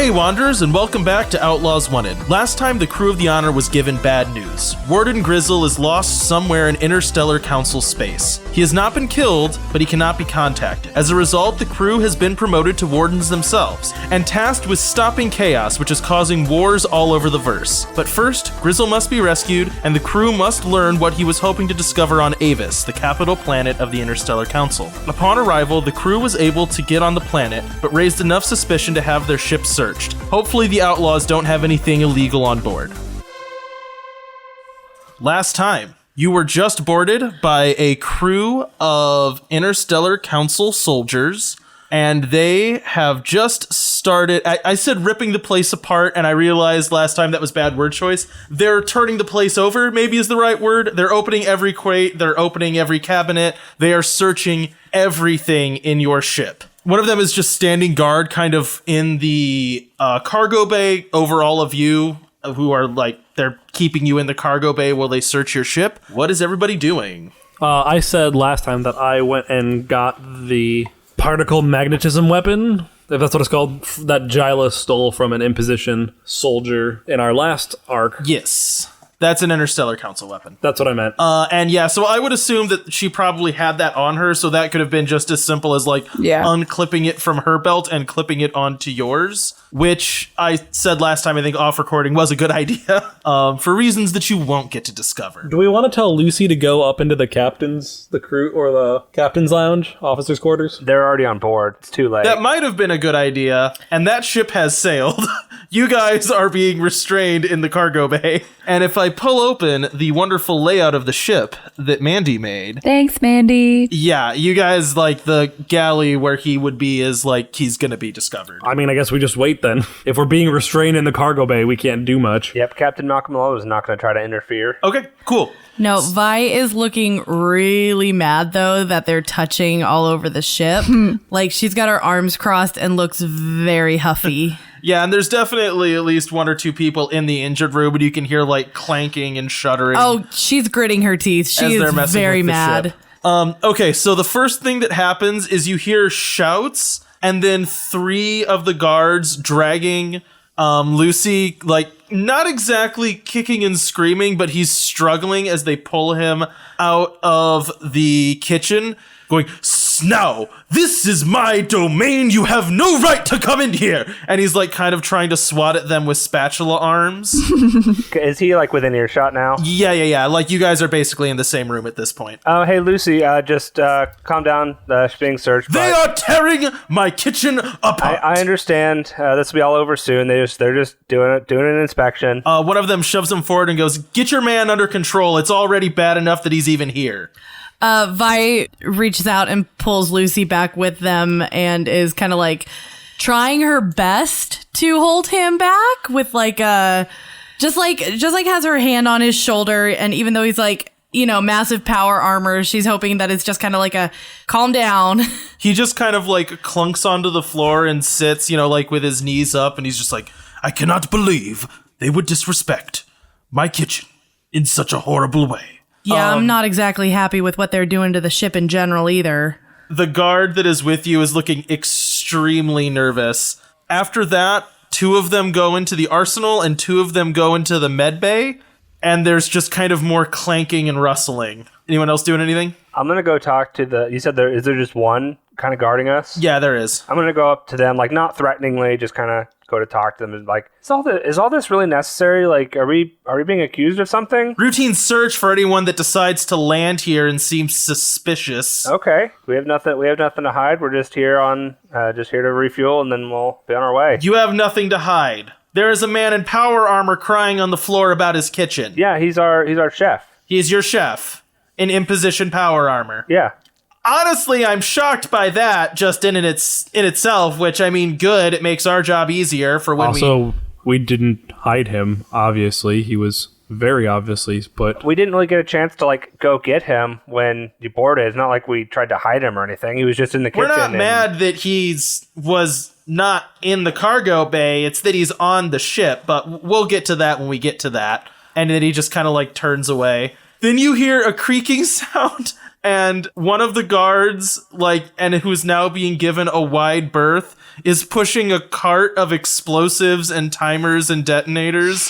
Hey Wanderers, and welcome back to Outlaws Wanted. Last time, the crew of the Honor was given bad news. Warden Grisle is lost somewhere in Interstellar Council space. He has not been killed, but he cannot be contacted. As a result, the crew has been promoted to wardens themselves, and tasked with stopping chaos, which is causing wars all over the verse. But first, Grisle must be rescued, and the crew must learn what he was hoping to discover on Avis, the capital planet of the Interstellar Council. Upon arrival, the crew was able to get on the planet, but raised enough suspicion to have their ship searched. Hopefully the Outlaws don't have anything illegal on board. Last time, you were just boarded by a crew of Interstellar Council soldiers, and they have just started... I said ripping the place apart, and I realized last time that was bad word choice. They're turning the place over, maybe is the right word. They're opening every crate, they're opening every cabinet, they are searching everything in your ship. One of them is just standing guard kind of in the cargo bay over all of you who are like, they're keeping you in the cargo bay while they search your ship. What is everybody doing? I said last time that I went and got the particle magnetism weapon, if that's what it's called, that Gila stole from an imposition soldier in our last arc. Yes. That's an Interstellar Council weapon. That's what I meant. And yeah, so I would assume that she probably had that on her, so that could have been just as simple as like unclipping it from her belt and clipping it onto yours, which I said last time, I think off recording, was a good idea for reasons that you won't get to discover. Do we want to tell Lucy to go up into the crew, or the captain's lounge, officer's quarters? They're already on board. It's too late. That might have been a good idea, and that ship has sailed. You guys are being restrained in the cargo bay. And if I pull open the wonderful layout of the ship that Mandy made... Thanks, Mandy. Yeah, you guys, like, the galley where he would be is, like, he's gonna be discovered. I mean, I guess we just wait then. If we're being restrained in the cargo bay, we can't do much. Yep, Captain Malcolm Lowe is not going to try to interfere. Okay, cool. No, Vi is looking really mad, though, that they're touching all over the ship. Like, she's got her arms crossed and looks very huffy. Yeah, and there's definitely at least one or two people in the injured room, and you can hear, like, clanking and shuddering. Oh, she's gritting her teeth. She is very mad. Okay, so the first thing that happens is you hear shouts, and then 3 of the guards dragging Lucy, like, not exactly kicking and screaming, but he's struggling as they pull him out of the kitchen, going, "Now, this is my domain. You have no right to come in here." And he's like kind of trying to swat at them with spatula arms. Is he like within earshot now? Yeah. Like you guys are basically in the same room at this point. Oh, hey, Lucy, just calm down. She's being searched. They are tearing my kitchen apart. I understand. This will be all over soon. They're just doing an inspection. One of them shoves him forward and goes, "Get your man under control. It's already bad enough that he's even here." Vi reaches out and pulls Lucy back with them and is kind of like trying her best to hold him back with like just like has her hand on his shoulder. And even though he's like, you know, massive power armor, she's hoping that it's just kind of like a calm down. He just kind of like clunks onto the floor and sits, you know, like with his knees up. And he's just like, "I cannot believe they would disrespect my kitchen in such a horrible way." Yeah, I'm not exactly happy with what they're doing to the ship in general either. The guard that is with you is looking extremely nervous. After that, 2 of them go into the arsenal and 2 of them go into the med bay. And there's just kind of more clanking and rustling. Anyone else doing anything? I'm going to go talk to you said is there just one kind of guarding us? Yeah, there is. I'm going to go up to them, like not threateningly, just kind of go to talk to them and like, is all this really necessary? Like, are we being accused of something? Routine search for anyone that decides to land here and seems suspicious. Okay, we have nothing to hide. We're just here to refuel, and then we'll be on our way. You have nothing to hide. There is a man in power armor crying on the floor about his kitchen. Yeah, he's our chef. He's your chef in imposition power armor. Yeah. Honestly, I'm shocked by that just in itself, which, I mean, good. It makes our job easier for when we didn't hide him, obviously. He was very obviously put. We didn't really get a chance to, like, go get him when you boarded. It's not like we tried to hide him or anything. He was just in the kitchen. We're not mad that was not in the cargo bay. It's that he's on the ship, but we'll get to that when we get to that. And then he just kind of, like, turns away. Then you hear a creaking sound and one of the guards, and who's now being given a wide berth, is pushing a cart of explosives and timers and detonators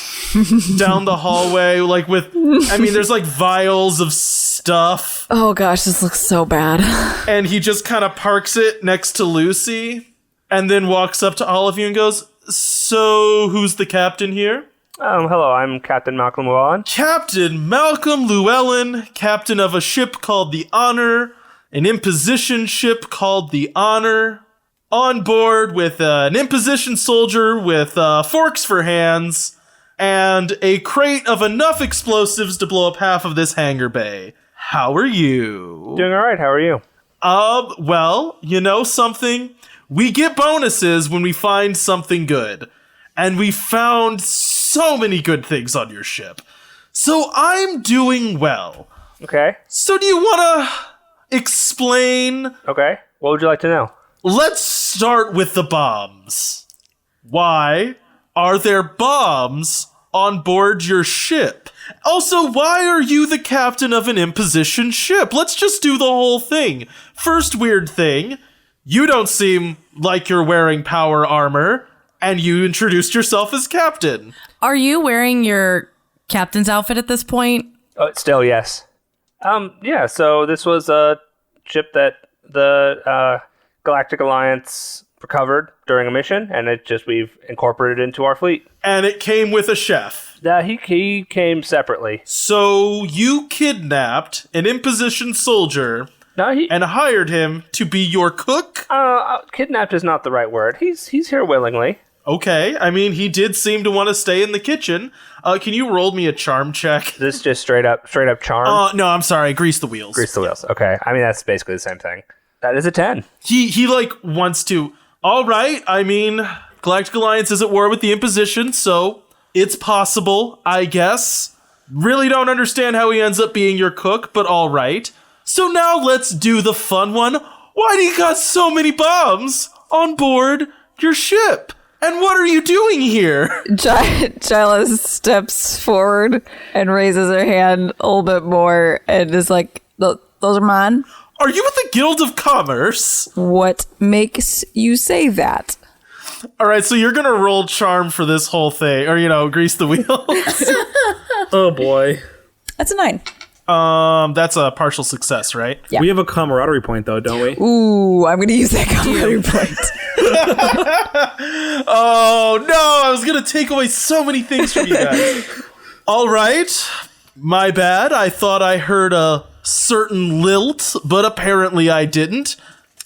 down the hallway, there's vials of stuff. Oh gosh, this looks so bad. And he just kind of parks it next to Lucy and then walks up to all of you and goes, "So, who's the captain here?" Hello, I'm Captain Malcolm Llewellyn. Captain Malcolm Llewellyn, captain of a ship called the Honor, an imposition ship called the Honor, on board with an imposition soldier with forks for hands, and a crate of enough explosives to blow up half of this hangar bay. How are you? Doing all right. How are you? Well, you know something? We get bonuses when we find something good. And we found so many good things on your ship. So I'm doing well. Okay. So do you want to explain? Okay. What would you like to know? Let's start with the bombs. Why are there bombs on board your ship? Also, why are you the captain of an imposition ship? Let's just do the whole thing. First weird thing, you don't seem like you're wearing power armor, and you introduced yourself as captain. Are you wearing your captain's outfit at this point? Still, yes. Yeah, so this was a ship that the Galactic Alliance recovered during a mission, and we've incorporated it into our fleet. And it came with a chef. He came separately. So you kidnapped an imposition soldier and hired him to be your cook? Kidnapped is not the right word. He's here willingly. Okay, I mean, he did seem to want to stay in the kitchen. Can you roll me a charm check? This just straight up charm? No, I'm sorry, grease the wheels. Grease the wheels. Okay, I mean, that's basically the same thing. That is a 10. He wants to, all right, I mean, Galactic Alliance is at war with the Imposition, so it's possible, I guess. Really don't understand how he ends up being your cook, but all right. So now let's do the fun one. Why do you got so many bombs on board your ship? And what are you doing here? Jyla steps forward and raises her hand a little bit more and is like, those are mine? Are you with the Guild of Commerce? What makes you say that? All right, so you're going to roll charm for this whole thing, or, grease the wheels. Oh, boy. That's a 9. That's a partial success, right? Yeah. We have a camaraderie point, though, don't we? Ooh, I'm going to use that camaraderie point. Oh, no, I was going to take away so many things from you guys. All right, my bad. I thought I heard a certain lilt, but apparently I didn't.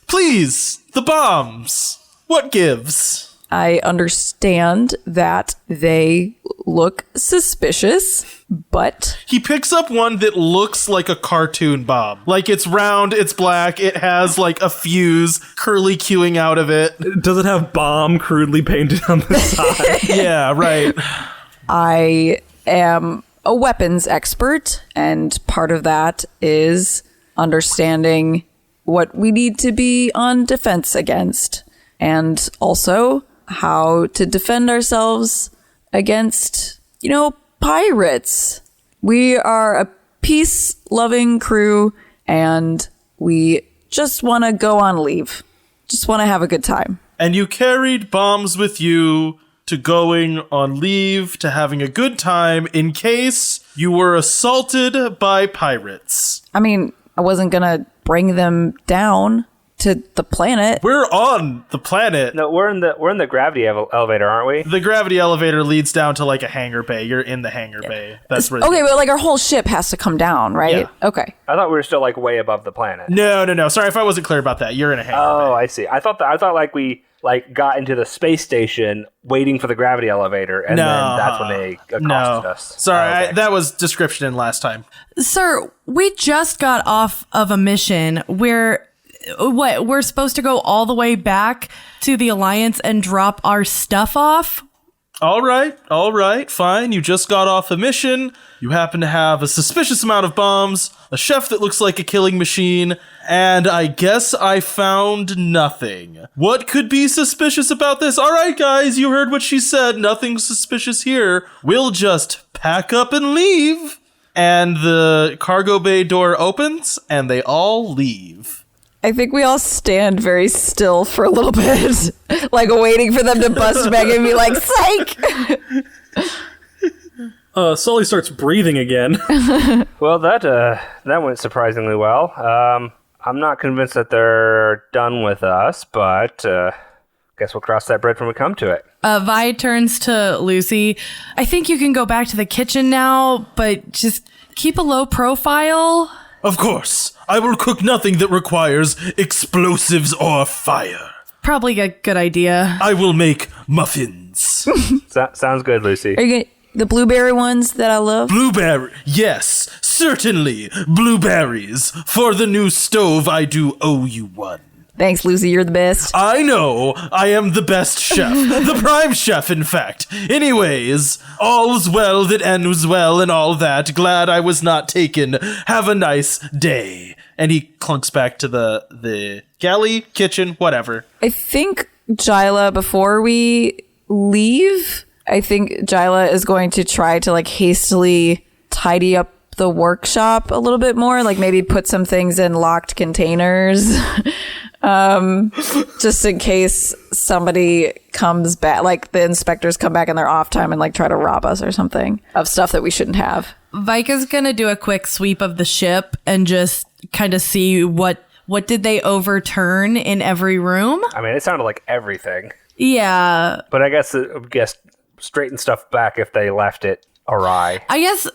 Please, the bombs. What gives? I understand that they look suspicious, but... He picks up one that looks like a cartoon bomb. Like, it's round, it's black, it has, a fuse curly-cuing out of it. Does it have bomb crudely painted on the side? Yeah, right. I am a weapons expert, and part of that is understanding what we need to be on defense against, and also how to defend ourselves against, pirates. We are a peace-loving crew, and we just want to go on leave. Just want to have a good time. And you carried bombs with you to going on leave, to having a good time, in case you were assaulted by pirates. I mean, I wasn't going to bring them down to the planet. We're on the planet. No, we're in the gravity elevator, aren't we? The gravity elevator leads down to a hangar bay. You're in the hangar bay. That's where. Okay, but our whole ship has to come down, right? Yeah. Okay. I thought we were still way above the planet. No. Sorry if I wasn't clear about that. You're in a hangar bay. Oh, I see. I thought we got into the space station waiting for the gravity elevator, and then that's when they accosted us. Sorry, okay. that was description in last time. Sir, we just got off of a mission where we're supposed to go all the way back to the Alliance and drop our stuff off? All right, fine. You just got off a mission. You happen to have a suspicious amount of bombs, a chef that looks like a killing machine, and I guess I found nothing. What could be suspicious about this? All right, guys, you heard what she said. Nothing suspicious here. We'll just pack up and leave. and the cargo bay door opens, and they all leave. I think we all stand very still for a little bit, like waiting for them to bust back and be like, psych! Sully starts breathing again. Well, that went surprisingly well. I'm not convinced that they're done with us, but guess we'll cross that bridge when we come to it. Vi turns to Lucy. I think you can go back to the kitchen now, but just keep a low profile. Of course, I will cook nothing that requires explosives or fire. Probably a good idea. I will make muffins. Sounds good, Lucy. Are you gonna, the blueberry ones that I love? Blueberry, yes, certainly. Blueberries. For the new stove, I do owe you one. Thanks, Lucy. You're the best. I know. I am the best chef. The prime chef, in fact. Anyways, all's well that ends well and all that. Glad I was not taken. Have a nice day. And he clunks back to the galley, kitchen, whatever. I think Gila, before we leave, I think Gila is going to try to like hastily tidy up the workshop a little bit more, like maybe put some things in locked containers. Just in case somebody comes back, like the inspectors come back in their off time and like try to rob us or something of stuff that we shouldn't have. Vika's gonna do a quick sweep of the ship and just kind of see what did they overturn in every room. I mean, it sounded like everything. Yeah. But I guess straighten stuff back if they left it awry. I guess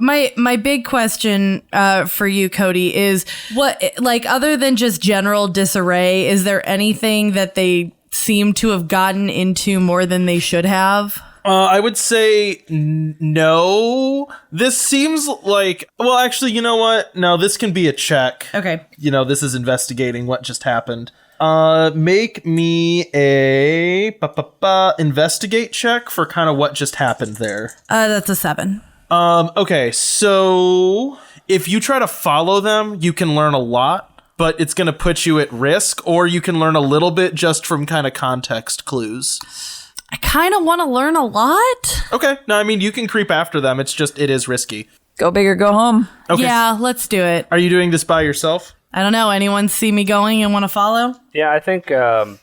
my big question for you, Cody, is what, like, other than just general disarray, is there anything that they seem to have gotten into more than they should have? I would say no. This seems like, well, actually, you know what? No, this can be a check. Okay. You know, this is investigating what just happened. Make me a investigate check for kind of what just happened there. That's a 7. Okay, so if you try to follow them, you can learn a lot, but it's going to put you at risk, or you can learn a little bit just from kind of context clues. I kind of want to learn a lot. Okay, no, I mean, you can creep after them. It's just, it is risky. Go big or go home. Okay. Yeah, let's do it. Are you doing this by yourself? I don't know. Anyone see me going and want to follow? Yeah, I think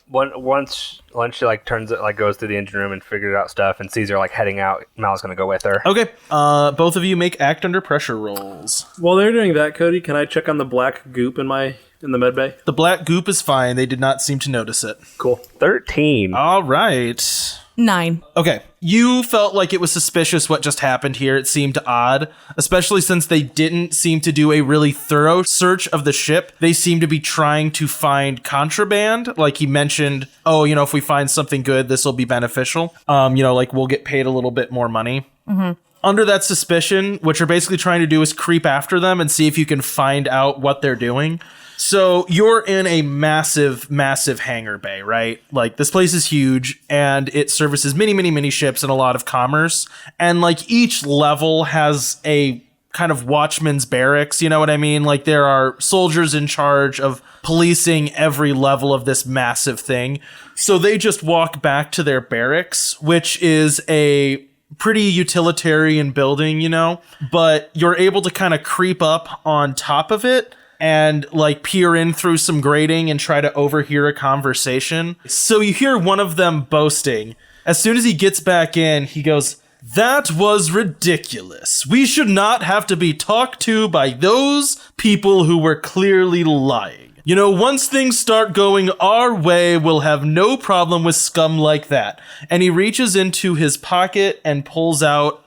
once she like turns it, like goes to the engine room and figures out stuff and sees her like heading out, Mal's gonna go with her. Okay. Both of you make act under pressure rolls. While they're doing that, Cody, can I check on the black goop in the med bay? The black goop is fine. They did not seem to notice it. Cool. 13. All right. 9. Okay. You felt like it was suspicious what just happened here. It seemed odd, especially since they didn't seem to do a really thorough search of the ship. They seem to be trying to find contraband. Like he mentioned, oh, you know, if we find something good, this will be beneficial. You know, like we'll get paid a little bit more money. Mm-hmm. Under that suspicion, what you're basically trying to do is creep after them and see if you can find out what they're doing. So you're in a massive, massive hangar bay, right? Like this place is huge and it services many, many, many ships and a lot of commerce. And like each level has a kind of watchman's barracks, you know what I mean? Like there are soldiers in charge of policing every level of this massive thing. So they just walk back to their barracks, which is a pretty utilitarian building, you know, but you're able to kind of creep up on top of it and like peer in through some grating and try to overhear a conversation. So you hear one of them boasting. As soon as he gets back in, he goes, "That was ridiculous. We should not have to be talked to by those people who were clearly lying. You know, once things start going our way, we'll have no problem with scum like that." And he reaches into his pocket and pulls out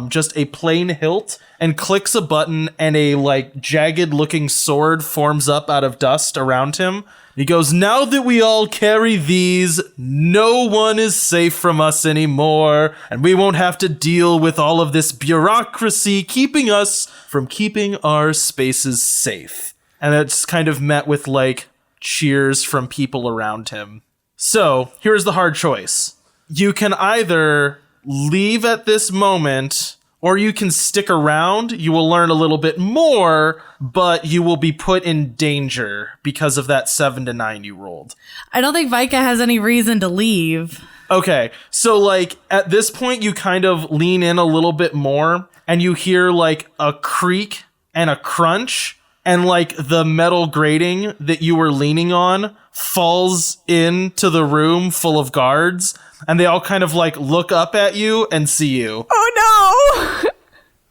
just a plain hilt and clicks a button, and a like jagged looking sword forms up out of dust around him. He goes, "Now that we all carry these, no one is safe from us anymore, and we won't have to deal with all of this bureaucracy keeping us from keeping our spaces safe." And it's kind of met with like cheers from people around him. So here's the hard choice. You can either leave at this moment, or you can stick around. You will learn a little bit more, but you will be put in danger because of that 7 to 9 you rolled. I don't think Vika has any reason to leave. Okay, so like at this point you kind of lean in a little bit more and you hear like a creak and a crunch and like the metal grating that you were leaning on falls into the room full of guards and they all kind of like look up at you and see you. Oh no!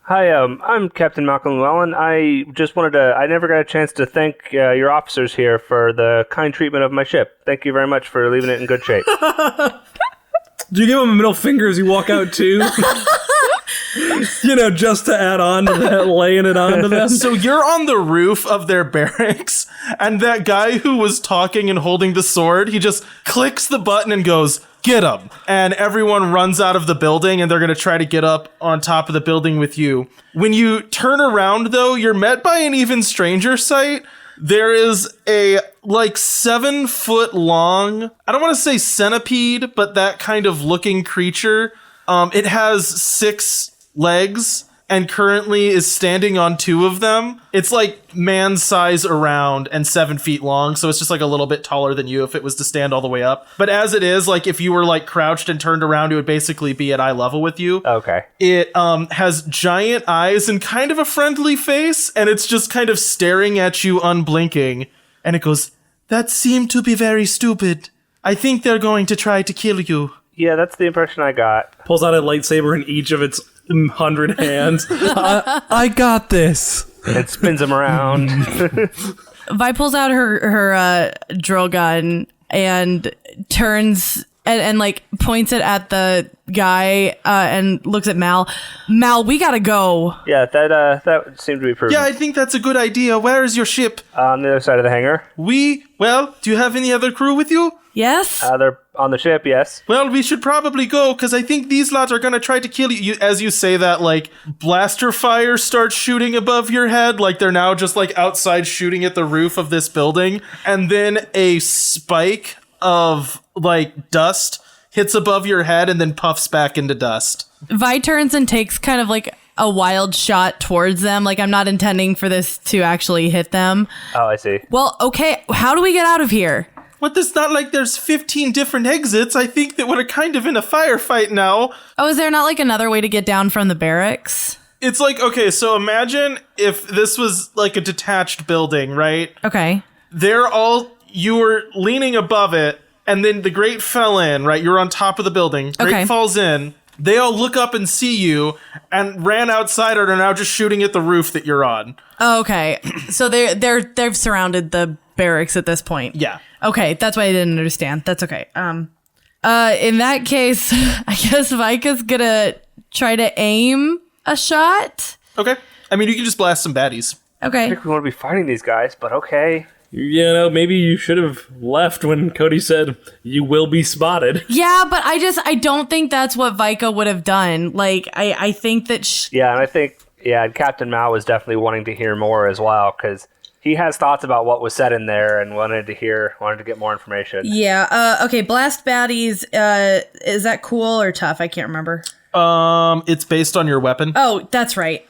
Hi, I'm Captain Malcolm Llewellyn. I just wanted to... I never got a chance to thank your officers here for the kind treatment of my ship. Thank you very much for leaving it in good shape. Do you give them a middle finger as you walk out too? Just to add on to that, laying it on to them. So you're on the roof of their barracks, and that guy who was talking and holding the sword, he just clicks the button and goes, "Get him!" And everyone runs out of the building, and they're going to try to get up on top of the building with you. When you turn around, though, you're met by an even stranger sight. There is a, 7-foot long, I don't want to say centipede, but that kind of looking creature. It has 6 legs and currently is standing on 2 of them. It's like man size around and 7 feet long, so it's just like a little bit taller than you if it was to stand all the way up. But as it is, like if you were like crouched and turned around, it would basically be at eye level with you. Okay. It has giant eyes and kind of a friendly face, and it's just kind of staring at you unblinking. And it goes, "That seemed to be very stupid. I think they're going to try to kill you." Yeah, that's the impression I got. Pulls out a lightsaber in each of its 100 hands. I got this. It spins him around. Vi pulls out her drill gun and turns and like points it at the guy and looks at Mal. Mal, we gotta go. Yeah, that seemed to be prudent. Yeah, I think that's a good idea. Where is your ship? On the other side of the hangar. Well, do you have any other crew with you? Yes? They're on the ship, yes. Well, we should probably go, because I think these lads are going to try to kill you. As you say that, like, blaster fire starts shooting above your head, like they're now just, like, outside shooting at the roof of this building. And then a spike of, like, dust hits above your head and then puffs back into dust. Vi turns and takes kind of like a wild shot towards them. Like, I'm not intending for this to actually hit them. Oh, I see. Well, okay, how do we get out of here? What, it's not like there's 15 different exits. I think that we're kind of in a firefight now. Oh, is there not like another way to get down from the barracks? It's like, okay, so imagine if this was like a detached building, right? Okay. You were leaning above it, and then the grate fell in, right? You're on top of the building. Grate falls in. They all look up and see you and ran outside and are now just shooting at the roof that you're on. Oh, okay. So they've surrounded the barracks at this point. Yeah. Okay, that's why I didn't understand. That's okay. In that case, I guess Vika's gonna try to aim a shot. Okay. I mean, you can just blast some baddies. I Okay. think we want to be fighting these guys, but okay. Maybe you should have left when Cody said you will be spotted. Yeah, but I don't think that's what Vika would have done. Like, I think that Yeah, and I think, Captain Mao was definitely wanting to hear more as well, because he has thoughts about what was said in there and wanted to get more information. Yeah. Okay. Blast baddies. Is that cool or tough? I can't remember. It's based on your weapon. Oh, that's right.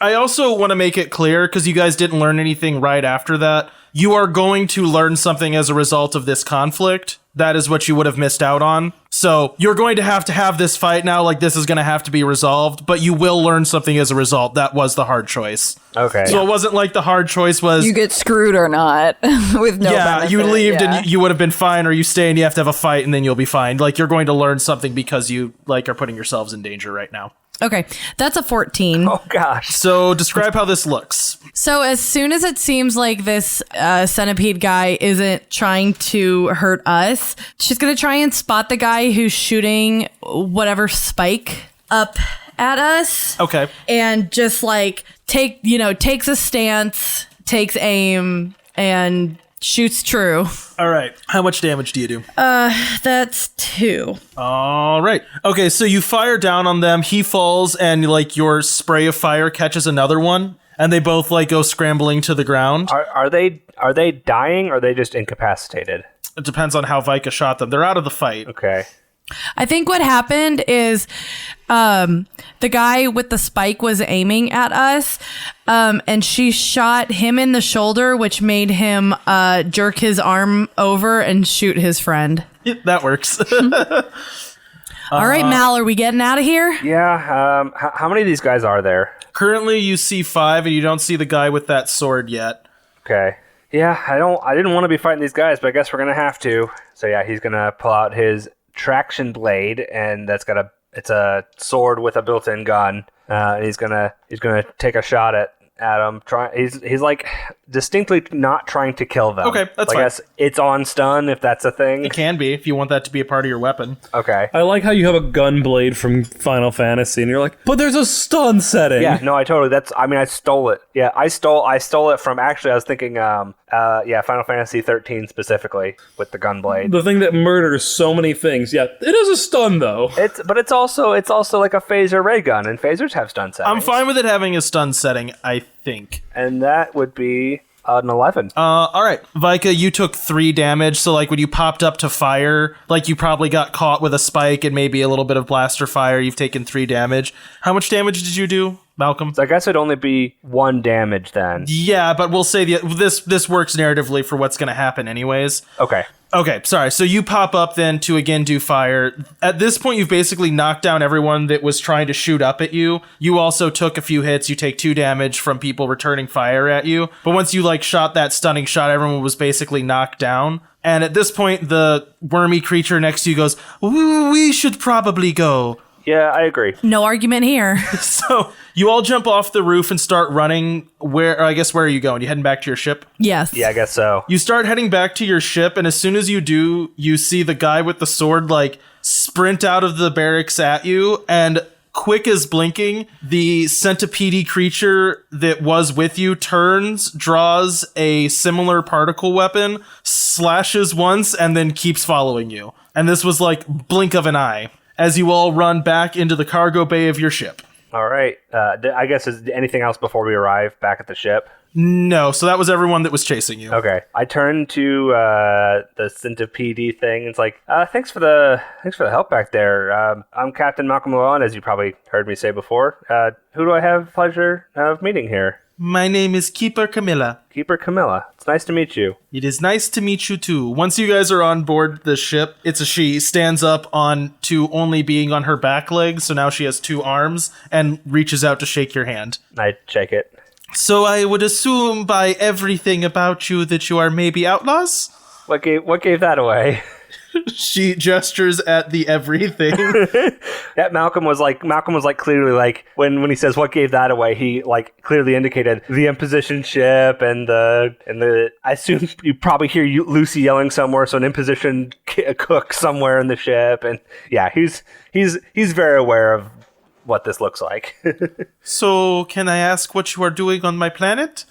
I also want to make it clear, because you guys didn't learn anything right after that. You are going to learn something as a result of this conflict. That is what you would have missed out on. So you're going to have this fight now. Like, this is going to have to be resolved, but you will learn something as a result. That was the hard choice. Okay. So it wasn't like the hard choice was... You get screwed or not with no benefit. You leave Yeah. and you would have been fine, or you stay and you have to have a fight and then you'll be fine. Like, you're going to learn something because you like are putting yourselves in danger right now. Okay. That's a 14. Oh, gosh. So describe how this looks. So as soon as it seems like this centipede guy isn't trying to hurt us, she's going to try and spot the guy who's shooting whatever spike up at us. Okay. And just like takes a stance, takes aim, and shoots true. All right. How much damage do you do? That's 2. All right. Okay, so you fire down on them. He falls, and like your spray of fire catches another one, and they both like go scrambling to the ground. Are they dying, or are they just incapacitated? It depends on how Vika shot them. They're out of the fight. Okay. I think what happened is the guy with the spike was aiming at us, and she shot him in the shoulder, which made him jerk his arm over and shoot his friend. Yeah, that works. All right, Mal, are we getting out of here? Yeah. How many of these guys are there? Currently, you see 5, and you don't see the guy with that sword yet. Okay. Yeah, I didn't want to be fighting these guys, but I guess we're gonna have to. So yeah, he's gonna pull out his traction blade, and it's a sword with a built-in gun. And he's gonna take a shot at him. He's like distinctly not trying to kill them. Okay, that's fine. I guess it's on stun if that's a thing. It can be if you want that to be a part of your weapon. Okay. I like how you have a gun blade from Final Fantasy, and you're like, but there's a stun setting. Yeah, no, I stole it. Yeah, I stole it from, actually, I was thinking, Final Fantasy 13 specifically with the gun blade. The thing that murders so many things. Yeah, it is a stun though. It's also like a phaser ray gun, and phasers have stun settings. I'm fine with it having a stun setting, I think. And that would be an 11. All right. Vika, you took 3 damage, so like when you popped up to fire, like you probably got caught with a spike and maybe a little bit of blaster fire. You've taken 3 damage. How much damage did you do, Malcolm? So I guess it'd only be 1 damage then. Yeah, but we'll say this works narratively for what's going to happen anyways. Okay, sorry. So you pop up then to again do fire. At this point, you've basically knocked down everyone that was trying to shoot up at you. You also took a few hits. You take 2 damage from people returning fire at you. But once you shot that stunning shot, everyone was basically knocked down. And at this point, the wormy creature next to you goes, "We should probably go." Yeah, I agree. No argument here. So you all jump off the roof and start running. Where are you going? You heading back to your ship? Yes. Yeah, I guess so. You start heading back to your ship, and as soon as you do, you see the guy with the sword sprint out of the barracks at you, and quick as blinking, the centipede creature that was with you turns, draws a similar particle weapon, slashes once, and then keeps following you. And this was blink of an eye as you all run back into the cargo bay of your ship. All right. I guess, is anything else before we arrive back at the ship? No, so that was everyone that was chasing you. Okay. I turn to the centipede thing. It's like, thanks for the help back there. I'm Captain Malcolm Llewellyn, as you probably heard me say before. Who do I have the pleasure of meeting here? My name is Keeper Camilla. Keeper Camilla. It's nice to meet you. It is nice to meet you too. Once you guys are on board the ship, it's a she, stands up on to only being on her back legs, so now she has 2 arms, and reaches out to shake your hand. I shake it. So I would assume by everything about you that you are maybe outlaws? What gave that away? She gestures at the everything. That Malcolm was clearly when he says what gave that away, he clearly indicated the imposition ship and the I assume you probably hear Lucy yelling somewhere, so an imposition cook somewhere in the ship, and yeah, he's very aware of what this looks like. So can I ask what you are doing on my planet?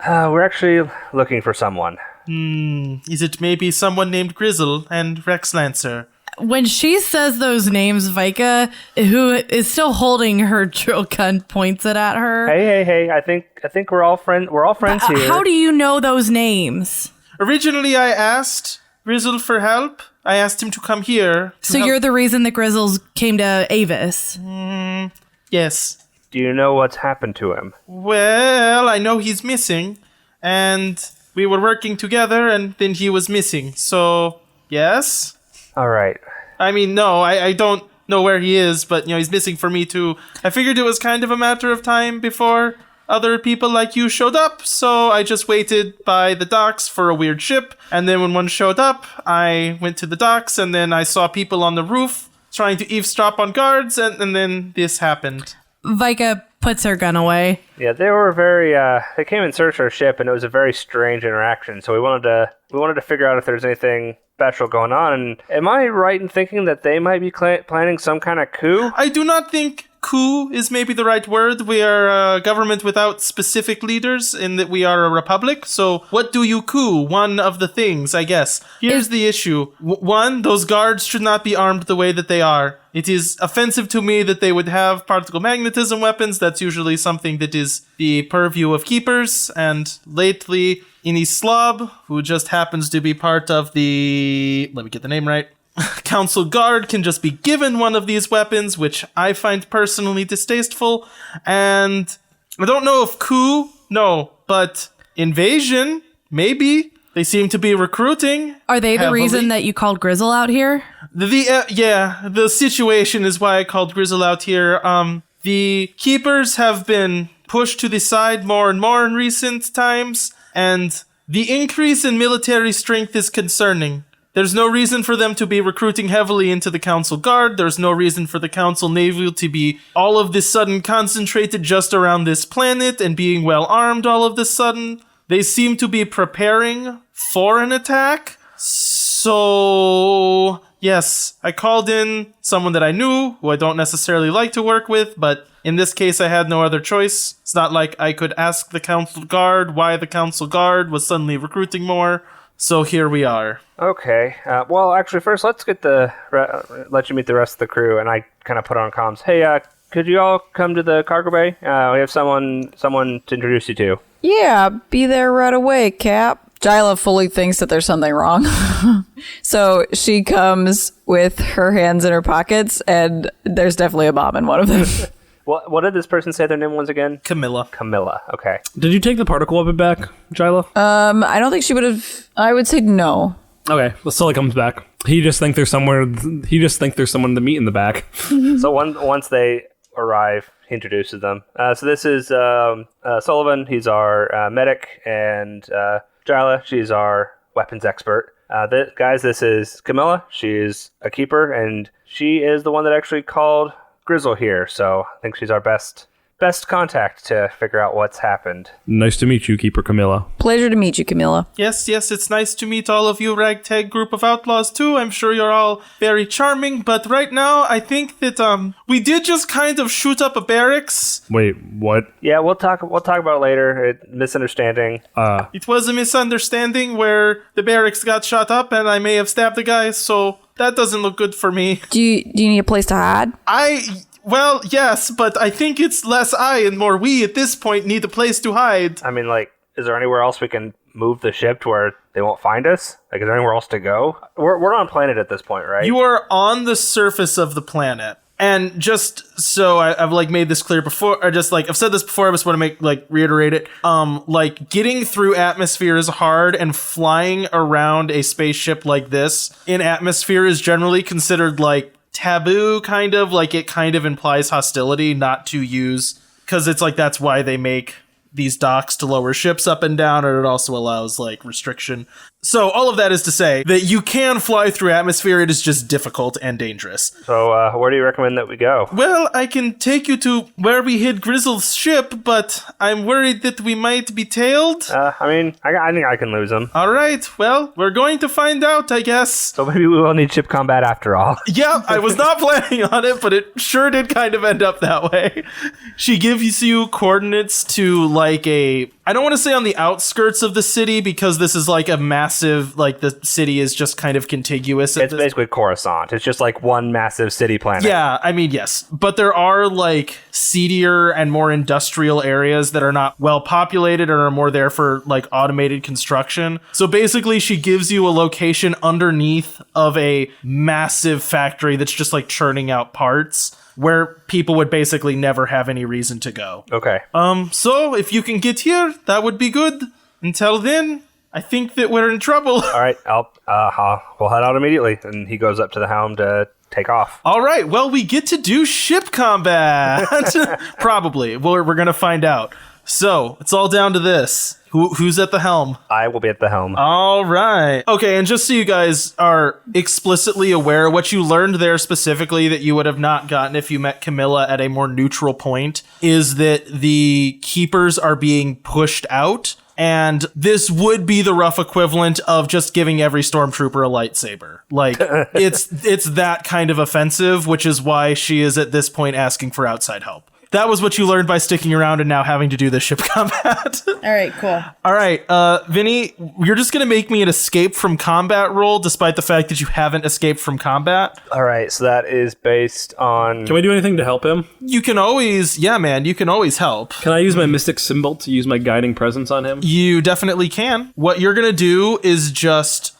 We're actually looking for someone. Is it maybe someone named Grisle and Rex Lancer? When she says those names, Vika, who is still holding her drill gun, points it at her. Hey! I think we're all friends. We're all friends here. How do you know those names? Originally, I asked Grisle for help. I asked him to come here. So you're the reason the Grizzles came to Avis? Yes. Do you know what's happened to him? Well, I know he's missing, and we were working together, and then he was missing. So, yes. All right. I mean, no, I don't know where he is, but, he's missing for me, too. I figured it was kind of a matter of time before other people like you showed up, so I just waited by the docks for a weird ship, and then when one showed up, I went to the docks, and then I saw people on the roof trying to eavesdrop on guards, and then this happened. Vika puts her gun away. Yeah, they were they came and searched our ship, and it was a very strange interaction, so we wanted to figure out if there's anything special going on. And am I right in thinking that they might be planning some kind of coup? I do not think coup is maybe the right word. We are a government without specific leaders in that we are a republic. So what do you coup? One of the things, I guess. Here's the issue. One, those guards should not be armed the way that they are. It is offensive to me that they would have particle magnetism weapons. That's usually something that is the purview of keepers. And lately, Inislav, who just happens to be part of the... Let me get the name right. Council Guard can just be given one of these weapons, which I find personally distasteful. And I don't know if coup, no, but invasion, maybe. They seem to be recruiting. Are they the heavily. reason that you called Grisle out here? The situation is why I called Grisle out here. The keepers have been pushed to the side more and more in recent times, and the increase in military strength is concerning. There's no reason for them to be recruiting heavily into the Council Guard. There's no reason for the Council Navy to be all of this sudden concentrated just around this planet and being well armed all of this sudden. They seem to be preparing for an attack. So, yes, I called in someone that I knew, who I don't necessarily like to work with, but in this case I had no other choice. It's not like I could ask the Council Guard why the Council Guard was suddenly recruiting more. So here we are. Okay. Well, actually, first let's get let you meet the rest of the crew, and I kind of put on comms. Hey, could you all come to the cargo bay? We have someone to introduce you to. Yeah, be there right away, Cap. Grisle fully thinks that there's something wrong. So she comes with her hands in her pockets, and there's definitely a bomb in one of them. What did this person say their name was again? Camilla. Okay. Did you take the particle weapon back, Grisle? I don't think she would have. I would say no. Okay, well, Sully comes back. He just think there's someone to meet in the back. So once they arrive, he introduces them. So this is Sullivan. He's our medic, and Grisle, she's our weapons expert. Guys, this is Camilla. She's a keeper, and she is the one that actually called Grisle here. So I think she's our best contact to figure out what's happened. Nice to meet you, Keeper Camilla. Pleasure to meet you, Camilla. Yes, it's nice to meet all of you ragtag group of outlaws too. I'm sure you're all very charming, but right now I think that we did just kind of shoot up a barracks. Wait, what? Yeah, we'll talk about it later. Misunderstanding. It was a misunderstanding where the barracks got shot up and I may have stabbed the guy, so that doesn't look good for me. Do you need a place to hide? Well, yes, but I think it's less I and more we at this point need a place to hide. I mean, like, is there anywhere else we can move the ship to where they won't find us? Like, is there anywhere else to go? We're on planet at this point, right? You are on the surface of the planet. And just so I've like made this clear before, or just like I've said this before, I just want to reiterate it. Like getting through atmosphere is hard, and flying around a spaceship like this in atmosphere is generally considered like taboo, kind of like it kind of implies hostility not to use, because it's like that's why they make these docks to lower ships up and down, and it also allows like restriction. So all of that is to say that you can fly through atmosphere, it is just difficult and dangerous. So where do you recommend that we go? Well, I can take you to where we hid Grisle's ship, but I'm worried that we might be tailed. I mean, I think I can lose them. All right, well, we're going to find out, I guess. So maybe we will need ship combat after all. Yeah, I was not planning on it, but it sure did kind of end up that way. She gives you coordinates to like I don't want to say on the outskirts of the city, because this is like a massive, like the city is just kind of contiguous. It's basically Coruscant. It's just like one massive city planet. Yeah, I mean, yes. But there are like seedier and more industrial areas that are not well populated or are more there for like automated construction. So basically she gives you a location underneath of a massive factory that's just like churning out parts, where people would basically never have any reason to go. Okay. So if you can get here, that would be good. Until then, I think that we're in trouble. All right, we'll head out immediately. And he goes up to the helm to take off. All right, well, we get to do ship combat. Probably. We're going to find out. So, it's all down to this. Who's at the helm? I will be at the helm. All right. Okay, and just so you guys are explicitly aware, what you learned there specifically that you would have not gotten if you met Camilla at a more neutral point is that the keepers are being pushed out. And this would be the rough equivalent of just giving every stormtrooper a lightsaber. Like, it's that kind of offensive, which is why she is at this point asking for outside help. That was what you learned by sticking around and now having to do the ship combat. All right, cool. All right, Vinny, you're just going to make me an escape from combat roll, despite the fact that you haven't escaped from combat. All right, so that is based on... Can we do anything to help him? You can always, yeah, man, you can always help. Can I use my mystic symbol to use my guiding presence on him? You definitely can. What you're going to do is just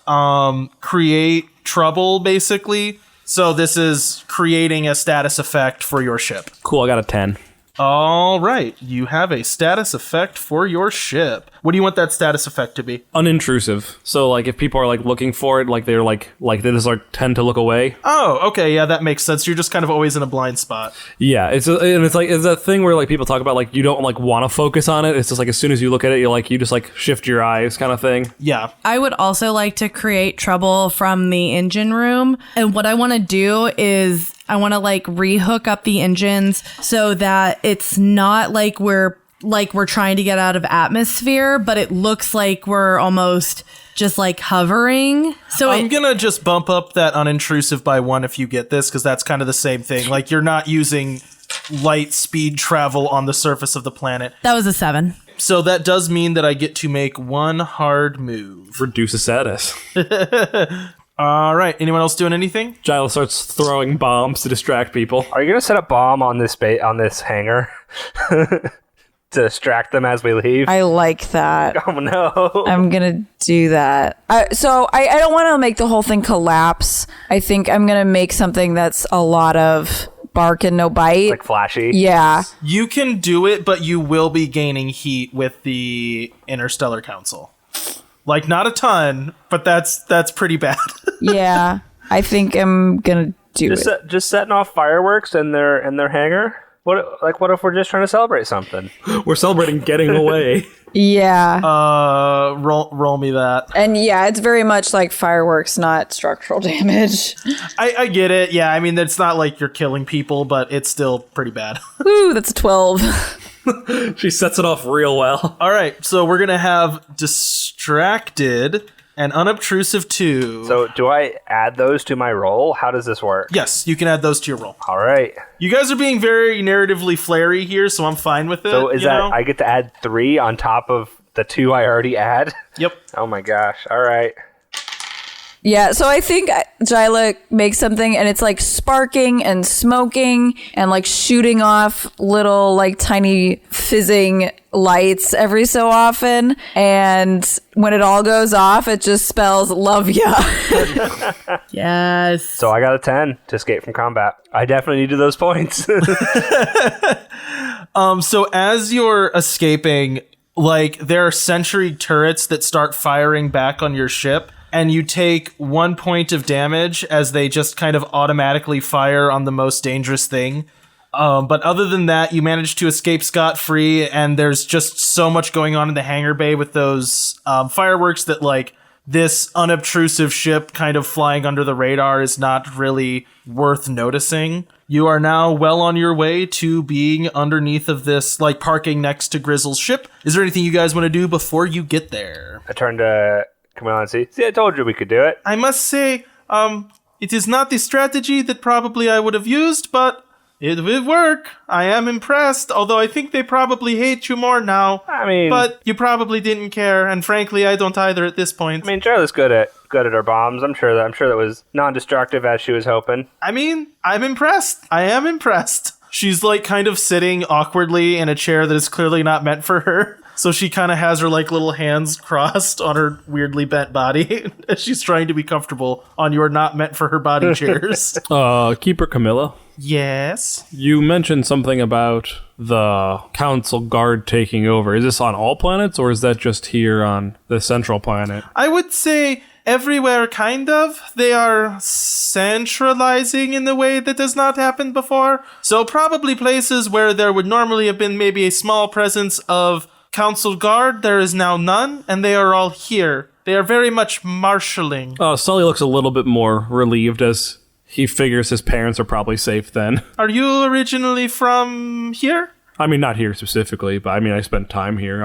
create trouble, basically. So this is creating a status effect for your ship. Cool, I got a 10. All right, you have a status effect for your ship. What do you want that status effect to be? Unintrusive. So, like, if people are, like, looking for it, like, they're, like they just, like, tend to look away. Oh, okay, yeah, that makes sense. You're just kind of always in a blind spot. Yeah, it's that thing where, like, people talk about, like, you don't, like, want to focus on it. It's just, like, as soon as you look at it, you just, like, shift your eyes kind of thing. Yeah. I would also like to create trouble from the engine room. And what I want to do is I want to, like, rehook up the engines so that it's not like we're trying to get out of atmosphere, but it looks like we're almost just like hovering. So I'm gonna just bump up that unintrusive by 1 if you get this, because that's kind of the same thing. Like, you're not using light speed travel on the surface of the planet. that was a 7. So that does mean that I get to make 1 hard move. Reduce a status. All right, anyone else doing anything? Giles starts throwing bombs to distract people. Are you gonna set a bomb on this hangar to distract them as we leave? I like that. Oh no! I'm gonna do that. So I don't want to make the whole thing collapse. I think I'm gonna make something that's a lot of bark and no bite. Like flashy. Yeah. You can do it, but you will be gaining heat with the Interstellar Council. Like, not a ton, but that's pretty bad. Yeah. I think I'm gonna do it. Just setting off fireworks in their hangar. What if we're just trying to celebrate something? We're celebrating getting away. Yeah. Roll me that. And yeah, it's very much like fireworks, not structural damage. I get it. Yeah, I mean, it's not like you're killing people, but it's still pretty bad. Woo, that's a 12. She sets it off real well. All right, so we're going to have distracted and unobtrusive 2. So do I add those to my roll? How does this work? Yes, you can add those to your roll. All right. You guys are being very narratively flary here, so I'm fine with it. So is that I get to add 3 on top of the 2 I already add? Yep. Oh my gosh. All right. Yeah, so I think Jyla makes something and it's like sparking and smoking and like shooting off little like tiny fizzing lights every so often. And when it all goes off, it just spells love ya. Yes. So I got a 10 to escape from combat. I definitely needed those points. So as you're escaping, like, there are sentry turrets that start firing back on your ship. And you take 1 point of damage as they just kind of automatically fire on the most dangerous thing. But other than that, you manage to escape scot-free, and there's just so much going on in the hangar bay with those fireworks that, like, this unobtrusive ship kind of flying under the radar is not really worth noticing. You are now well on your way to being underneath of this, like, parking next to Grisle's ship. Is there anything you guys want to do before you get there? I turned to Camilla and see, I told you we could do it. I must say, it is not the strategy that probably I would have used, but it will work. I am impressed, although I think they probably hate you more now. I mean, but you probably didn't care, and frankly, I don't either at this point. I mean, Charlie's good at her bombs. I'm sure that was non-destructive as she was hoping. I mean, I'm impressed. I am impressed. She's like kind of sitting awkwardly in a chair that is clearly not meant for her. So she kind of has her like little hands crossed on her weirdly bent body as she's trying to be comfortable on your not meant for her body chairs. Keeper Camilla. Yes. You mentioned something about the council guard taking over. Is this on all planets, or is that just here on the central planet? I would say everywhere, kind of. They are centralizing in a way that has not happened before. So probably places where there would normally have been maybe a small presence of council guard, there is now none, and they are all here. They are very much marshalling. Sully looks a little bit more relieved as he figures his parents are probably safe then. Are you originally from here? I mean, not here specifically, but I mean, I spent time here.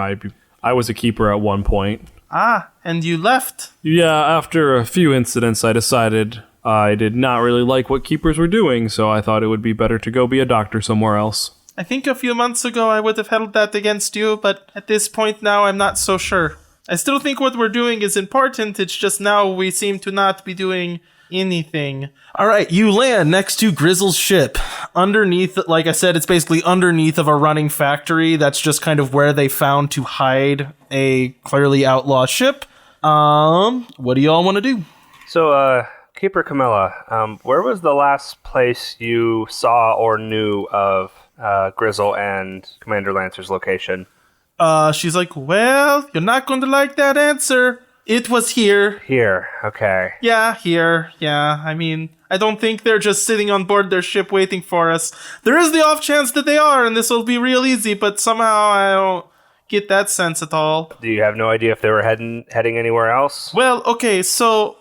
I was a keeper at one point. Ah, and you left? Yeah, after a few incidents, I decided I did not really like what keepers were doing, so I thought it would be better to go be a doctor somewhere else. I think a few months ago I would have held that against you, but at this point now I'm not so sure. I still think what we're doing is important, it's just now we seem to not be doing anything. Alright, you land next to Grisle's ship. Underneath, like I said, it's basically underneath of a running factory. That's just kind of where they found to hide a clearly outlaw ship. What do y'all want to do? So, Keeper Camilla, where was the last place you saw or knew of Grisle and Commander Lancer's location? She's like, well, you're not going to like that answer. It was here. Here, okay. Yeah, here. Yeah, I mean, I don't think they're just sitting on board their ship waiting for us. There is the off chance that they are, and this will be real easy, but somehow I don't get that sense at all. Do you have no idea if they were heading anywhere else? Well, okay, so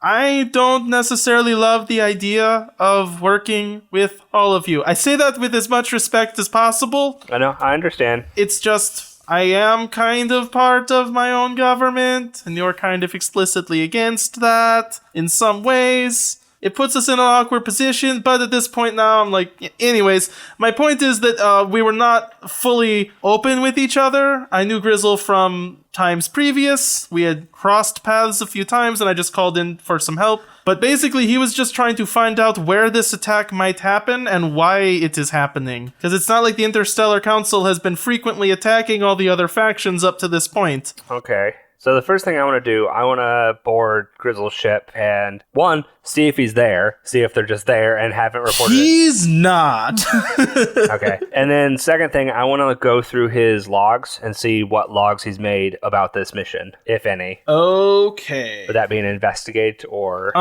I don't necessarily love the idea of working with all of you. I say that with as much respect as possible. I know, I understand. It's just, I am kind of part of my own government, and you're kind of explicitly against that in some ways. It puts us in an awkward position, but at this point now, I'm like, anyways, my point is that we were not fully open with each other. I knew Grisle from times previous. We had crossed paths a few times, and I just called in for some help. But basically, he was just trying to find out where this attack might happen and why it is happening. Because it's not like the Interstellar Council has been frequently attacking all the other factions up to this point. Okay. So the first thing I want to do, I want to board Grisle's ship and, one, see if he's there, see if they're just there and haven't reported it. He's not. Okay. And then second thing, I want to go through his logs and see what logs he's made about this mission, if any. Okay. Would that be an investigate or...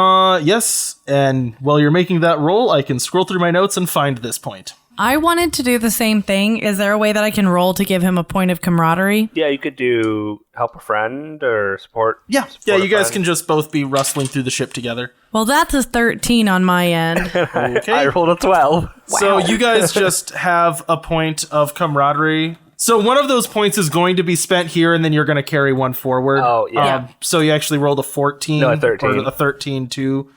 Yes. And while you're making that roll, I can scroll through my notes and find this point. I wanted to do the same thing. Is there a way that I can roll to give him a point of camaraderie? Yeah, you could do help a friend or support. Yeah, support you a guys friend. can just both be rustling through the ship together. Well, that's a 13 on my end. Okay. I rolled a 12. So you guys just have a point of camaraderie. So one of those points is going to be spent here, and then you're going to carry one forward. Oh, yeah. So you actually rolled a 14. No, a 13. Or a 13 too.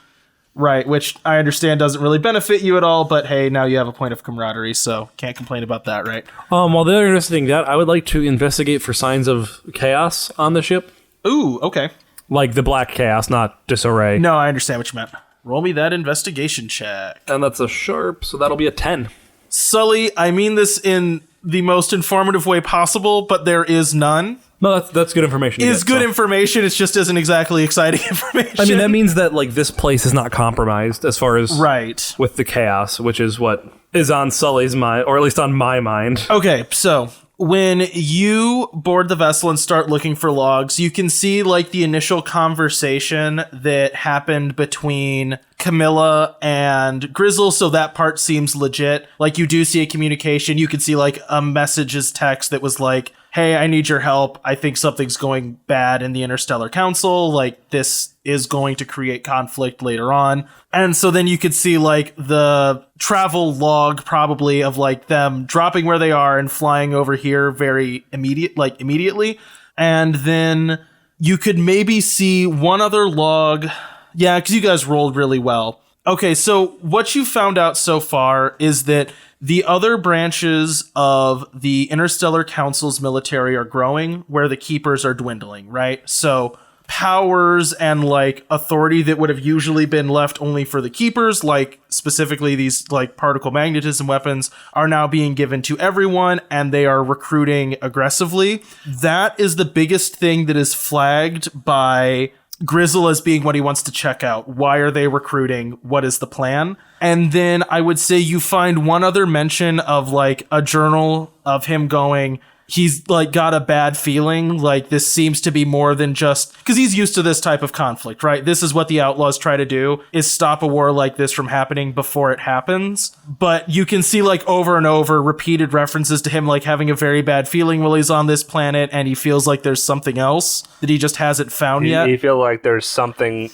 Right, which I understand doesn't really benefit you at all, but hey, now you have a point of camaraderie, so can't complain about that, right? While they're investigating that, I would like to investigate for signs of chaos on the ship. Ooh, okay. Like the black chaos, not disarray. No, I understand what you meant. Roll me that investigation check. And that's a sharp, so that'll be a 10. Sully, I mean this in the most informative way possible, but there is none. No, that's good information. It's good information, it just isn't exactly exciting information. I mean, that means that like this place is not compromised as far as right. with the chaos, which is what is on Sully's mind, or at least on my mind. Okay, so when you board the vessel and start looking for logs, you can see like the initial conversation that happened between Camilla and Grisle, so that part seems legit. Like you do see a communication, you can see like a messages text that was like, hey, I need your help. I think something's going bad in the Interstellar Council. Like, this is going to create conflict later on. And so then you could see, like, the travel log probably of, like, them dropping where they are and flying over here immediately. And then you could maybe see one other log. Yeah, because you guys rolled really well. Okay, so what you found out so far is that the other branches of the Interstellar Council's military are growing, where the Keepers are dwindling, right? So powers and, like, authority that would have usually been left only for the Keepers, like, specifically these, like, particle magnetism weapons, are now being given to everyone, and they are recruiting aggressively. That is the biggest thing that is flagged by Grisle as being what he wants to check out. Why are they recruiting? What is the plan? And then I would say you find one other mention of like a journal of him going, he's like got a bad feeling. Like this seems to be more than just because he's used to this type of conflict, right? This is what the Outlaws try to do, is stop a war like this from happening before it happens. But you can see like over and over repeated references to him like having a very bad feeling while he's on this planet, and he feels like there's something else that he just hasn't found yet. You feel like there's something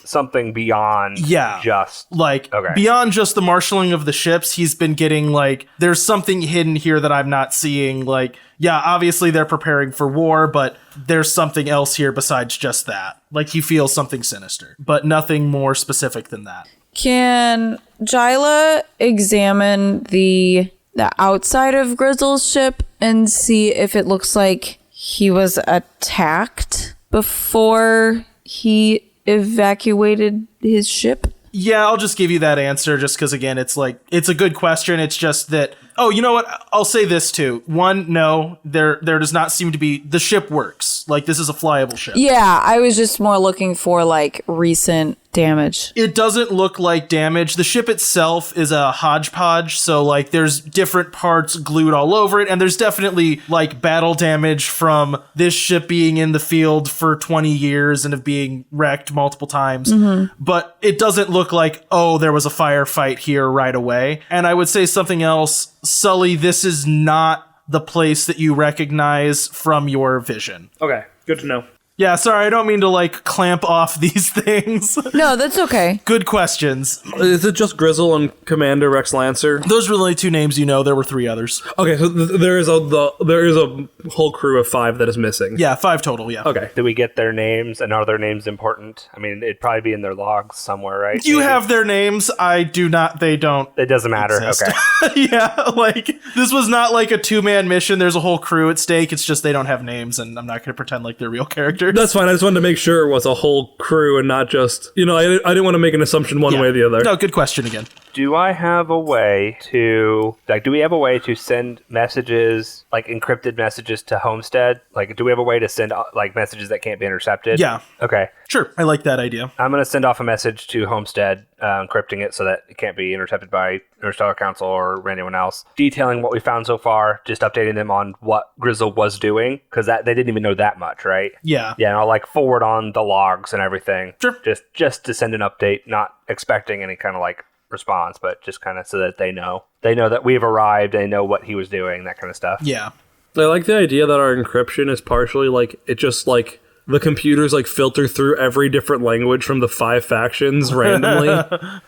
beyond just like beyond just the marshaling of the ships. He's been getting like there's something hidden here that I'm not seeing. Like, yeah, obviously they're preparing for war, but there's something else here besides just that. Like he feels something sinister, but nothing more specific than that. Can Grisle examine the outside of Grisle's ship and see if it looks like he was attacked before he evacuated his ship? Yeah, I'll just give you that answer just because, again, it's like, it's a good question. It's just that Oh, you know what? I'll say this too. One, no, there does not seem to be. The ship works. Like, this is a flyable ship. Yeah, I was just more looking for like recent damage. It doesn't look like damage. The ship itself is a hodgepodge, so like there's different parts glued all over it, and there's definitely like battle damage from this ship being in the field for 20 years and of being wrecked multiple times. But it doesn't look like, oh, there was a firefight here right away. And I would say something else, Sully, this is not the place that you recognize from your vision. Okay, good to know. Yeah, sorry, I don't mean to like clamp off these things. No, that's okay. Good questions. Is it just Grisle and Commander Rex Lancer? Those were the only two names you know. There were 3 others. Okay, so there is a whole crew of 5 that is missing. Yeah, 5 total, yeah. Okay. Do we get their names, and are their names important? I mean, it'd probably be in their logs somewhere, right? You Maybe. have their names. I do not. They don't. It doesn't matter. exist. Okay. Yeah, like, this was not like a 2-man mission. There's a whole crew at stake. It's just they don't have names, and I'm not going to pretend like they're real characters. That's fine. I just wanted to make sure it was a whole crew and not just, I didn't want to make an assumption one way or the other. No, good question again. Do I have a way to, do we have a way to send messages, like encrypted messages to Homestead? Like, do we have a way to send, like, messages that can't be intercepted? Yeah. Okay. Sure, I like that idea. I'm going to send off a message to Homestead, encrypting it so that it can't be intercepted by Interstellar Council or anyone else, detailing what we found so far, just updating them on what Grisle was doing, because they didn't even know that much, right? Yeah. Yeah, and I'll, like, forward on the logs and everything. Sure. Just to send an update, not expecting any kind of, like, response, but just kind of so that they know that we've arrived, they know what he was doing, that kind of stuff. Yeah. I like the idea that our encryption is partially like, it just like, the computers like filter through every different language from the 5 factions randomly.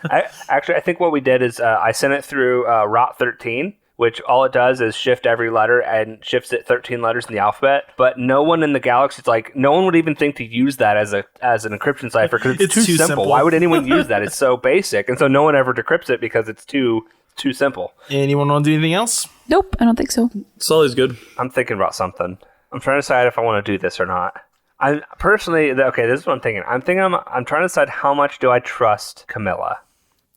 I think what we did is I sent it through Rot 13, which all it does is shift every letter and shifts it 13 letters in the alphabet. But no one in the galaxy, no one would even think to use that as an encryption cipher because it's too simple. Why would anyone use that? It's so basic, and so no one ever decrypts it because it's too simple. Anyone want to do anything else? Nope, I don't think so. Sully's good. I'm thinking about something. I'm trying to decide if I want to do this or not. I personally, okay, this is what I'm thinking. I'm trying to decide how much do I trust Camilla.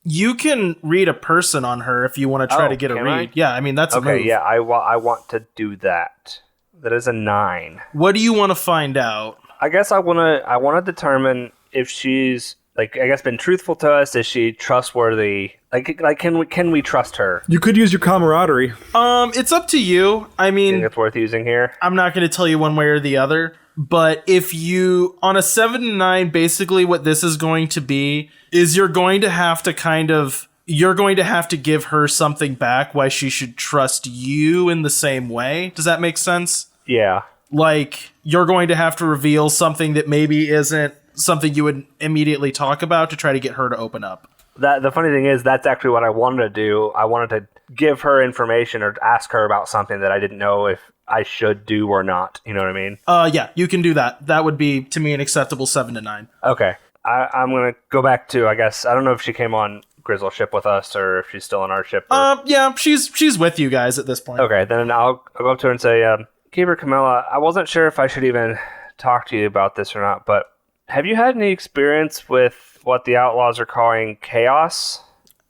You can read a person on her if you want to try to get a read. I? Yeah, I mean, that's a move. Okay, yeah, I want to do that. That is a 9. What do you want to find out? I guess I want to determine if she's, like, I guess been truthful to us. Is she trustworthy? Like can we trust her? You could use your camaraderie. It's up to you. I I mean, think it's worth using here. I'm not going to tell you one way or the other, but if you, on a 7 to 9, basically what this is going to be is you're going to have to give her something back why she should trust you in the same way. Does that make sense? Yeah. Like, you're going to have to reveal something that maybe isn't something you would immediately talk about to try to get her to open up. The funny thing is, that's actually what I wanted to do. I wanted to give her information or ask her about something that I didn't know if I should do or not. You know what I mean? Yeah, you can do that. That would be, to me, an acceptable 7 to 9. Okay. I'm going to go back to, I guess, I don't know if she came on Grisle's ship with us or if she's still on our ship. Yeah, she's with you guys at this point. Okay, then I'll go up to her and say, Keeper Camilla, I wasn't sure if I should even talk to you about this or not, but have you had any experience with what the Outlaws are calling chaos?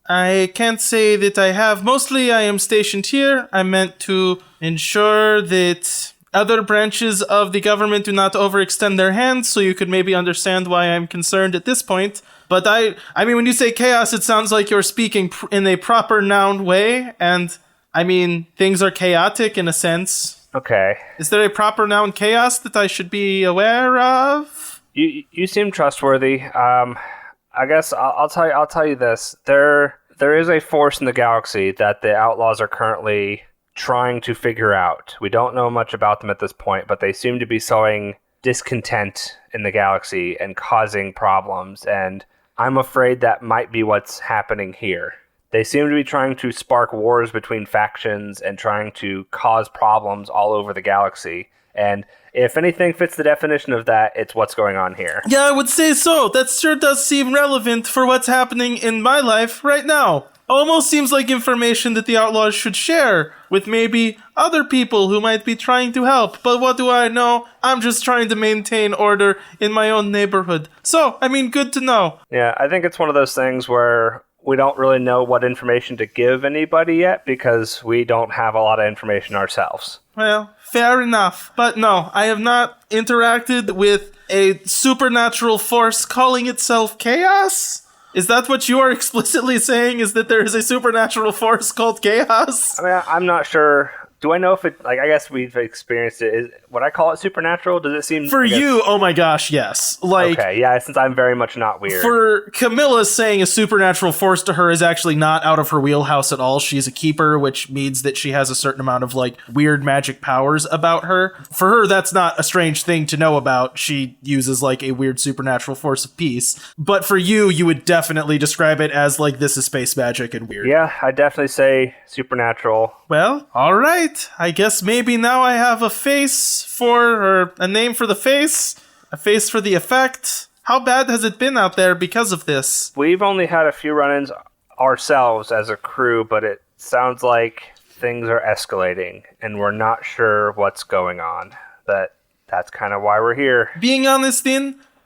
I can't say that I have. Mostly I am stationed here. I meant to ensure that other branches of the government do not overextend their hands, so you could maybe understand why I'm concerned at this point. But I mean, when you say chaos, it sounds like you're speaking in a proper noun way, and I mean, things are chaotic in a sense. Okay. Is there a proper noun chaos that I should be aware of? You seem trustworthy. I guess I'll tell you this. There is a force in the galaxy that the Outlaws are currently trying to figure out. We don't know much about them at this point, but they seem to be sowing discontent in the galaxy and causing problems, and I'm afraid that might be what's happening here. They seem to be trying to spark wars between factions and trying to cause problems all over the galaxy. And if anything fits the definition of that, it's what's going on here. Yeah, I would say so. That sure does seem relevant for what's happening in my life right now. Almost seems like information that the Outlaws should share with maybe other people who might be trying to help. But what do I know? I'm just trying to maintain order in my own neighborhood. So, I mean, good to know. Yeah, I think it's one of those things where don't really know what information to give anybody yet because we don't have a lot of information ourselves. Well, fair enough. But no, I have not interacted with a supernatural force calling itself Chaos. Is that what you are explicitly saying, is that there is a supernatural force called Chaos? I mean, I'm not sure. Do I know if it, like, I guess we've experienced it. Would I call it supernatural? Does it seem... For you, oh my gosh, yes. Like, okay, yeah, since I'm very much not weird. For Camilla, saying a supernatural force to her is actually not out of her wheelhouse at all. She's a keeper, which means that she has a certain amount of, like, weird magic powers about her. For her, that's not a strange thing to know about. She uses, like, a weird supernatural force of peace. But for you, you would definitely describe it as, like, this is space magic and weird. Yeah, I'd definitely say supernatural. Well, alright. I guess maybe now I have a face or a name for the face, a face for the effect. How bad has it been out there because of this? We've only had a few run-ins ourselves as a crew, but it sounds like things are escalating, and we're not sure what's going on. That's kind of why we're here. Being honest,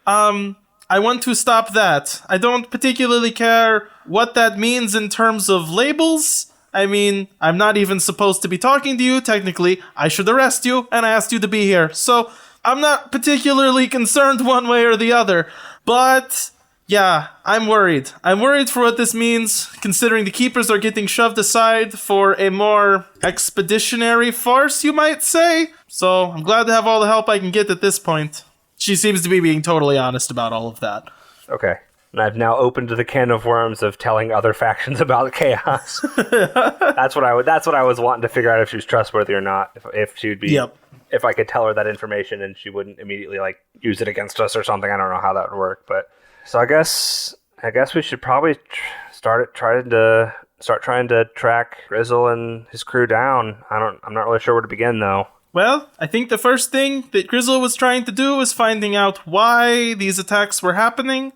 I want to stop that. I don't particularly care what that means in terms of labels. I mean, I'm not even supposed to be talking to you, technically. I should arrest you, and I asked you to be here. So, I'm not particularly concerned one way or the other. But, yeah, I'm worried. I'm worried for what this means, considering the Keepers are getting shoved aside for a more expeditionary force, you might say. So, I'm glad to have all the help I can get at this point. She seems to be being totally honest about all of that. Okay. And I've now opened the can of worms of telling other factions about Chaos. That's what I was wanting to figure out if she was trustworthy or not. If she would be, if I could tell her that information and she wouldn't immediately like use it against us or something. I don't know how that would work, but so I guess we should probably start trying to track Grisle and his crew down. I'm not really sure where to begin though. Well, I think the first thing that Grisle was trying to do was finding out why these attacks were happening.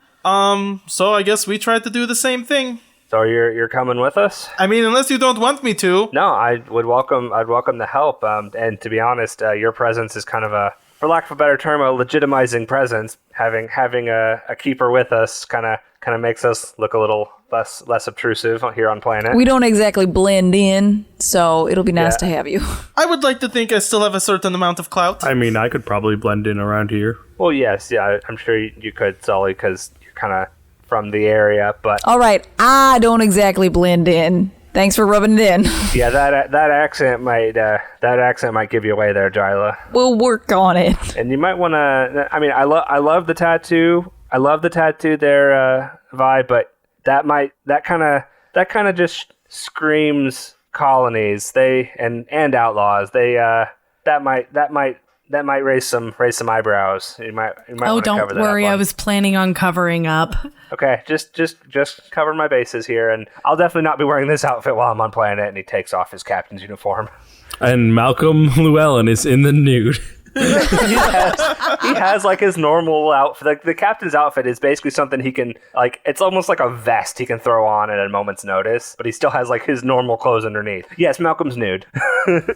So I guess we tried to do the same thing. So you're coming with us? I mean, unless you don't want me to. No, I'd welcome the help. And to be honest, your presence is kind of a, for lack of a better term, a legitimizing presence. Having a keeper with us kind of makes us look a little less obtrusive here on planet. We don't exactly blend in, so it'll be nice to have you. I would like to think I still have a certain amount of clout. I mean, I could probably blend in around here. Well, yes, yeah, I'm sure you could, Sully, because kind of from the area, but all right, I don't exactly blend in. Thanks for rubbing it in. Yeah, that accent might give you away there, Grisle. We'll work on it. And you might want to. I mean, I love the tattoo. I love the tattoo there, Vi. But that kind of just screams colonies. And outlaws. That might raise some eyebrows. You might oh, don't cover that worry. up I was planning on covering up. Okay, just cover my bases here, and I'll definitely not be wearing this outfit while I'm on planet. And he takes off his captain's uniform. And Malcolm Llewellyn is in the nude. he has like his normal outfit. Like the captain's outfit is basically something he can like. It's almost like a vest he can throw on at a moment's notice, but he still has like his normal clothes underneath. Yes, Malcolm's nude.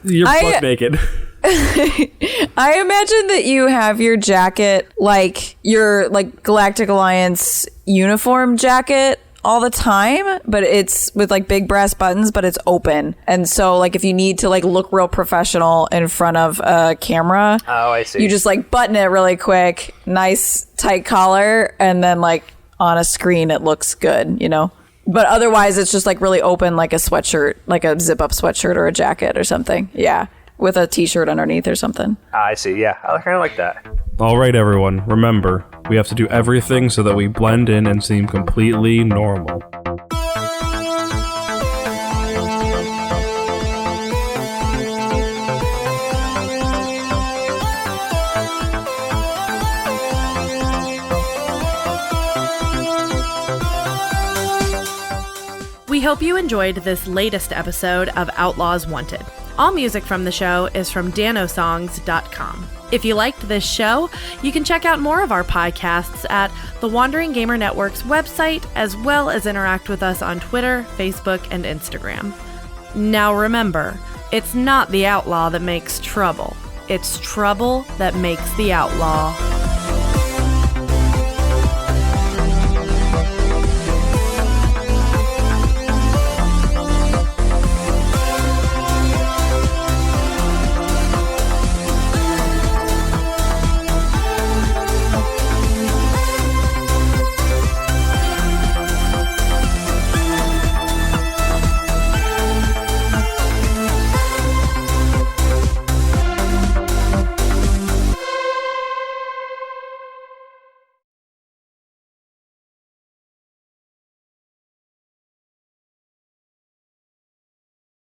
You're butt naked. I imagine that you have your jacket like your like Galactic Alliance uniform jacket all the time, but it's with like big brass buttons, but it's open. And so like if you need to like look real professional in front of a camera, oh, I see. You just like button it really quick, nice tight collar, and then like on a screen it looks good, you know? But otherwise it's just like really open, like a sweatshirt, like a zip up sweatshirt or a jacket or something. Yeah. With a t-shirt underneath or something. I see. Yeah. I kind of like that. All right, everyone. Remember, we have to do everything so that we blend in and seem completely normal. We hope you enjoyed this latest episode of Outlaws Wanted. All music from the show is from danosongs.com. If you liked this show, you can check out more of our podcasts at the Wandering Gamer Network's website, as well as interact with us on Twitter, Facebook, and Instagram. Now remember, it's not the outlaw that makes trouble. It's trouble that makes the outlaw.